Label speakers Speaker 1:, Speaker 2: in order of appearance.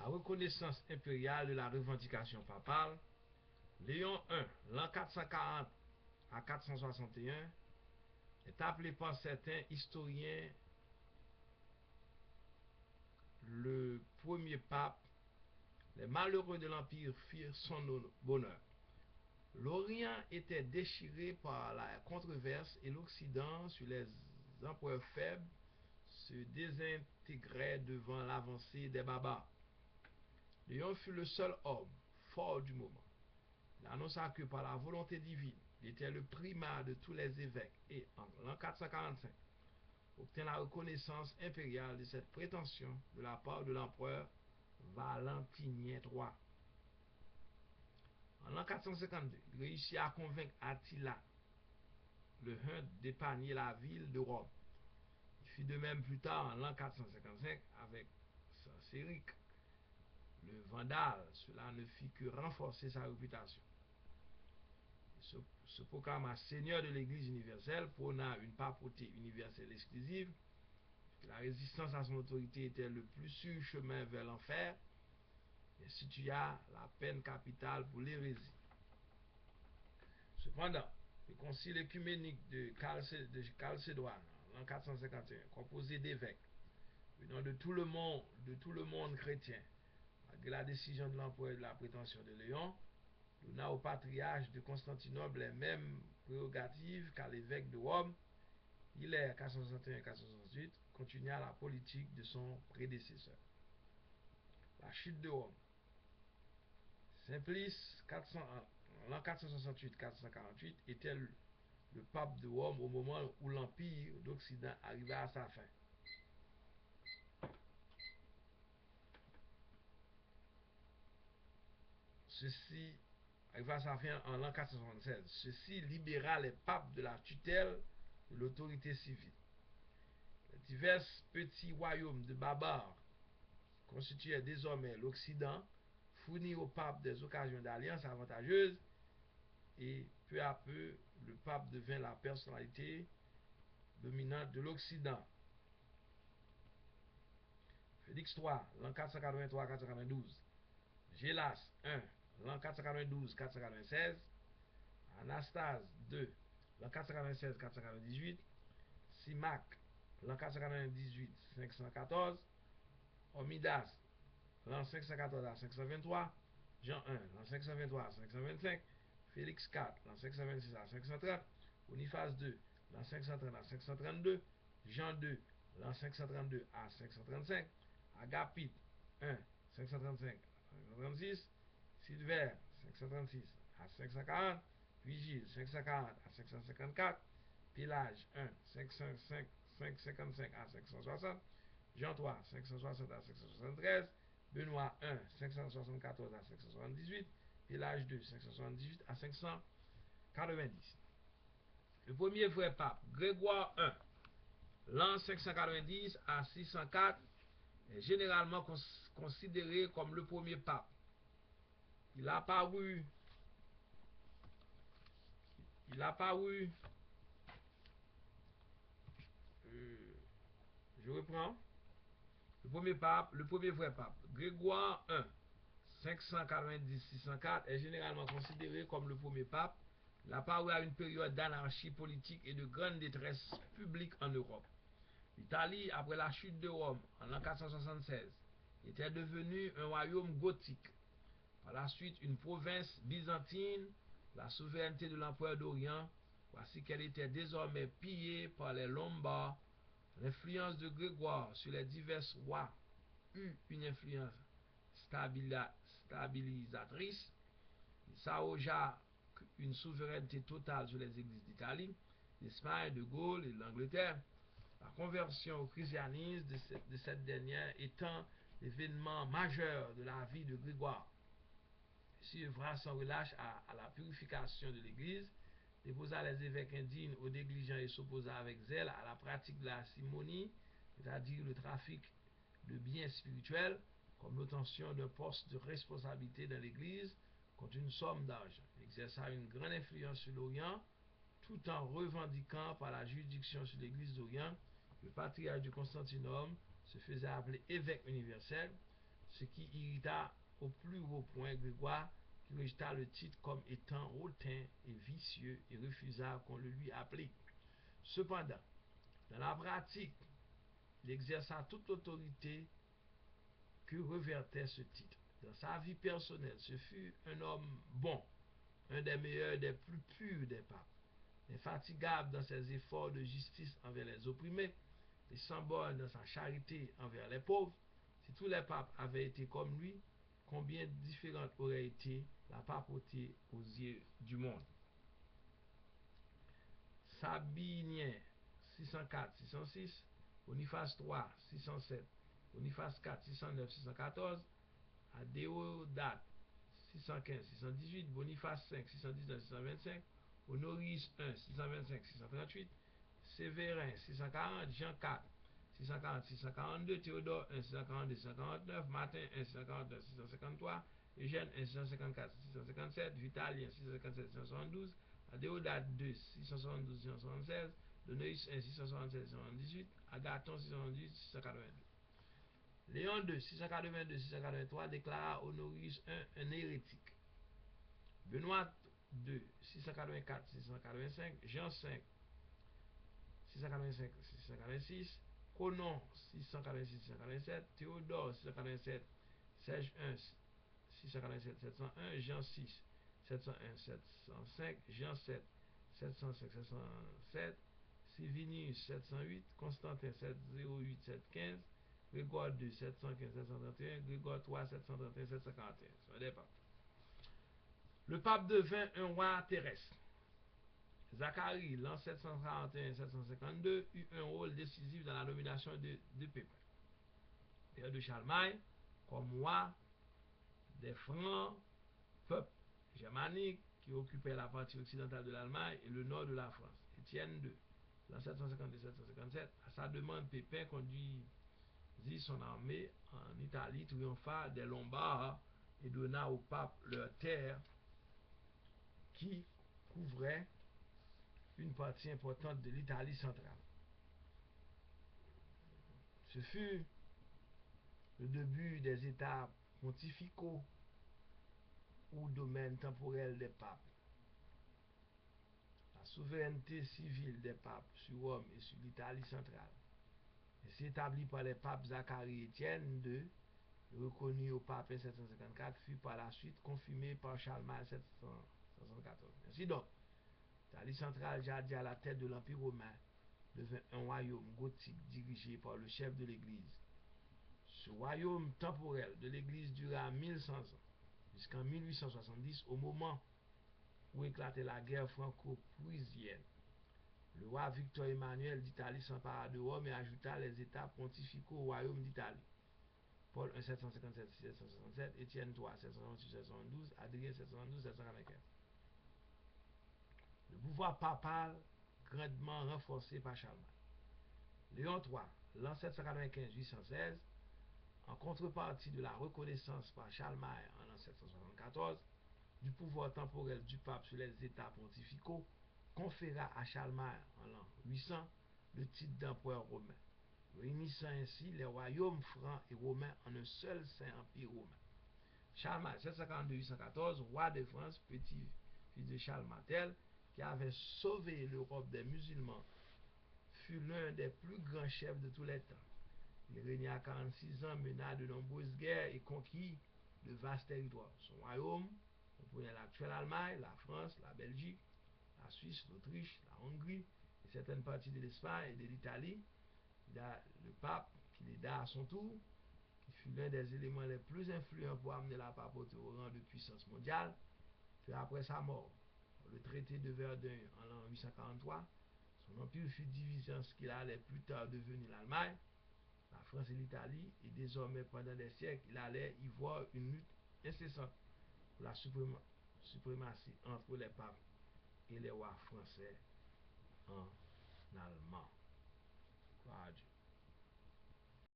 Speaker 1: la reconnaissance impériale de la revendication papale, Léon I, l'an 440 à 461, est appelé par certains historiens le premier pape. Les malheureux de l'Empire firent son bonheur. L'Orient était déchiré par la controverse et l'Occident, sur les empereurs faibles, se désintégrait devant l'avancée des barbares. Léon fut le seul homme fort du moment. Il annonça que par la volonté divine, il était le primat de tous les évêques et, en l'an 445, obtint la reconnaissance impériale de cette prétention de la part de l'empereur Valentinien III. En l'an 452, il réussit à convaincre Attila le Hun d'épargner la ville de Rome. Il fit de même plus tard en l'an 455 avec Sancéric, le Vandale. Cela ne fit que renforcer sa réputation. Il se proclama seigneur de l'Église universelle, prôna une papauté universelle exclusive. La résistance à son autorité était le plus sûr chemin vers l'enfer, et situa la peine capitale pour l'hérésie. Cependant, le concile œcuménique de Chalcédoine en 451, composé d'évêques venant de tout le monde chrétien, malgré la décision de l'empereur et de la prétention de Léon, donna au patriarche de Constantinople les mêmes prérogatives qu'à l'évêque de Rome. Hilaire 461-468 continua la politique de son prédécesseur. La chute de Rome. Simplice, en l'an 468-448, était le pape de Rome au moment où l'Empire d'Occident arriva à sa fin. Ceci arriva à sa fin en l'an 476. Ceci libéra les papes de la tutelle de l'autorité civile. Les divers petits royaumes de barbares constituaient désormais l'Occident, fournit au pape des occasions d'alliance avantageuses, et peu à peu, le pape devint la personnalité dominante de l'Occident. Félix III, l'an 483-492, Gélas I, l'an 492-496, Anastase II, l'an 496-498, Simac, l'an 498-514, Omidas, l'an 514 à 523, Jean I, l'an 523 à 525, Félix IV, l'an 526 à 530, Boniface II, l'an 530 à 532, Jean II, l'an 532 à 535, Agapit I, 535 à 536, Silver, 536 à 540, Vigile, 540 à 554, Pélage I, 555 à 560, Jean III, 560 à 573, Benoît I, 574 à 578, Pélage II, 578 à 590. Le premier vrai pape, Grégoire I, l'an 590 à 604, est généralement considéré comme le premier pape. Il a paru je reprends. Le premier vrai pape, Grégoire I, 590-604, est généralement considéré comme le premier pape. Il a paru à une période d'anarchie politique et de grande détresse publique en Europe. L'Italie, après la chute de Rome en l'an 476, était devenue un royaume gothique. Par la suite, une province byzantine, la souveraineté de l'empereur d'Orient, voici qu'elle était désormais pillée par les Lombards. L'influence de Grégoire sur les divers rois eut une influence stabilisatrice. Il s'arrogea une souveraineté totale sur les églises d'Italie, d'Espagne, de Gaule et de l'Angleterre. La conversion au christianisme de cette dernière étant l'événement majeur de la vie de Grégoire. Il suivra sans relâche à la purification de l'Église, déposa les évêques indignes aux négligents et s'opposa avec zèle à la pratique de la simonie, c'est-à-dire le trafic de biens spirituels, comme l'obtention d'un poste de responsabilité dans l'Église contre une somme d'argent. Il exerça une grande influence sur l'Orient, tout en revendiquant par la juridiction sur l'Église d'Orient. Le patriarche de Constantinople se faisait appeler évêque universel. ce qui irrita au plus haut point Grégoire, qui rejeta le titre comme étant hautain et vicieux et refusa qu'on le lui applique. Cependant, dans la pratique, il exerça toute l'autorité que revêtait ce titre. Dans sa vie personnelle, ce fut un homme bon, un des meilleurs, des plus purs des papes, infatigable dans ses efforts de justice envers les opprimés et sans borne dans sa charité envers les pauvres. Si tous les papes avaient été comme lui, combien différente aurait été la papauté aux yeux du monde. Sabinien 604-606, Boniface III 607, Boniface IV 609 614, Adéodate 615-618, Boniface V 619-625, Honoris I 625-638, Séverin 640, Jean IV 640-642, Théodore I 642-649, Martin I 649-653, Eugène I 654-657, Vitalien 657-672, Adéodate II 672-676, Honoris I 667-678, Agathon 678-682. Léon II 682-683 déclara Honoris I un hérétique. Benoît II 684-685, Jean V 685-686, Conon 686-687, Théodore 687, Serge I 687-701, Jean VI 701-705, Jean VII 705-707, Sévinius 708, Constantin 708-715, Grégoire II 715-731, Grégoire III 731-741. C'est des papes. Le pape devint un roi terrestre. Zacharie, l'an 741-752, eut un rôle décisif dans la nomination de Pépin, père de Charlemagne, comme roi des Francs, peuple germanique qui occupait la partie occidentale de l'Allemagne et le nord de la France. Étienne II, l'an 752-757, à sa demande, Pépin conduisit son armée en Italie, triompha des Lombards et donna au pape leur terre qui couvrait une partie importante de l'Italie centrale. Ce fut le début des États pontificaux ou domaines temporels des papes. La souveraineté civile des papes sur Rome et sur l'Italie centrale est établie par les papes Zacharie et Étienne II, reconnu au pape en 754, fut par la suite confirmé par Charlemagne en 774. Ainsi donc, l'Italie centrale, jadis à la tête de l'Empire romain, devint un royaume gothique dirigé par le chef de l'Église. Ce royaume temporel de l'Église dura 1100 ans, jusqu'en 1870, au moment où éclatait la guerre franco-prussienne. Le roi Victor Emmanuel d'Italie s'empara de Rome et ajouta les États pontificaux au royaume d'Italie. Paul I 757-767, Étienne III 768-772, Adrien 772-795. Le pouvoir papal grandement renforcé par Charlemagne. Léon III, l'an 795-816, en contrepartie de la reconnaissance par Charlemagne en l'an 774 du pouvoir temporel du pape sur les États pontificaux, conféra à Charlemagne en l'an 800 le titre d'empereur romain, réunissant ainsi les royaumes francs et romains en un seul saint empire romain. Charlemagne 752-814, roi de France, petit-fils de Charles Martel, qui avait sauvé l'Europe des musulmans, fut l'un des plus grands chefs de tous les temps. Il régna 46 ans, mena de nombreuses guerres et conquit de vastes territoires. Son royaume comprenait l'actuelle Allemagne, la France, la Belgique, la Suisse, l'Autriche, la Hongrie et certaines parties de l'Espagne et de l'Italie. Le pape, qui l'aida à son tour, qui fut l'un des éléments les plus influents pour amener la papauté au rang de puissance mondiale, peu après sa mort, le traité de Verdun en l'an 843, son empire fut divisé en ce qu'il allait plus tard devenir l'Allemagne, la France et l'Italie, et désormais pendant des siècles, il allait y voir une lutte incessante pour la suprématie entre les papes et les rois français en allemand. Gloire à Dieu.